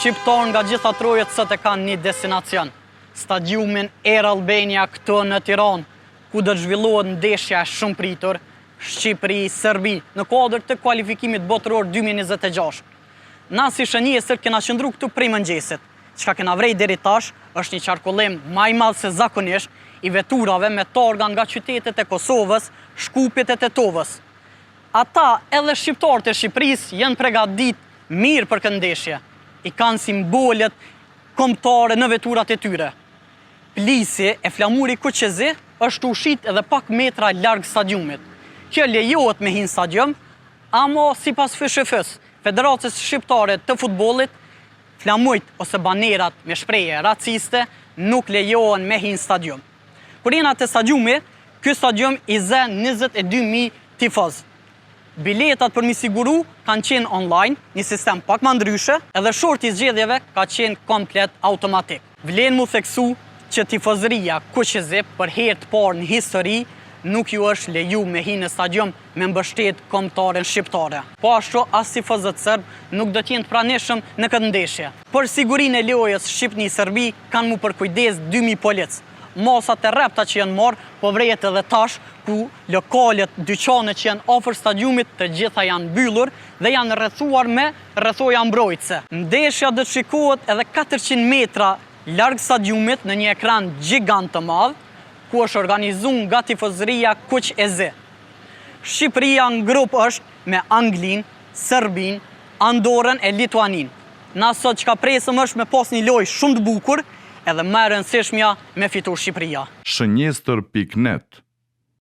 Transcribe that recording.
shqiptar nga gjitha trojet sot e kanë një destinacion. Stadiumin Air Albania këtu në Tiranë, ku do të zhvillohet ndeshja shumë pritur Shqipëri-Serbi në kuadër të kualifikimit botëror 2026. Na si shënjesër kena qëndru këtu prej mëngjesit. Çka kena vrej deri tash është një qarkullim më i madh se zakonisht i veturave me targa nga qytetet e Kosovës, Shkupit e Tetovës. Ata edhe shqiptarët e Shqipërisë janë përgatitur mirë për këtë ndeshje. I kanë simbolet kombëtare në veturat e tyre. Plisi e flamuri Kuqezi është ushit edhe pak metra larg stadiumit. Kjo lejohet me hinë stadium, ama sipas FSHF-s, Federatës Shqiptare të Futbollit, flamujt ose banerat me shprehje raciste nuk lejohen me hinë stadium. Kur jena te stadiumi, ky stadium i zë 22.000 tifoz. Biletat për mi siguru kanë qenë online, një sistem pak më ndryshe, edhe shorti i zgjedhjeve ka qenë komplet automatik. Vlen mu theksu që tifozëria Kuqezi për herë të parë në histori nuk ju është leju me hinë në stadium me mbështet kombëtaren shqiptare. Po ashtu as tifozët serb nuk do të jenë të pranishëm në këtë ndeshje. Për sigurinë e lojës Shqipni-Serbi kanë mu përkujdes 2.000 polic. Masat e rrepta që janë marrë, po vrejet edhe tash ku lokalet, dyqanet që janë afër stadiumit të gjitha janë mbyllur dhe janë rrethuar me rrethoja mbrojtëse. Ndeshja do të shikohet edhe 400 metra larg stadiumit në një ekran gjigant të madh, ku është organizuar nga tifozëria Kuqezi. Shqipëria në grup është me Anglinë, Serbinë, Andorën e Lituaninë. Na sot çka presëm është me pas një lojë shumë të bukur, edhe më e rëndësishmja me fitur Shqipëria. Shënjestër.net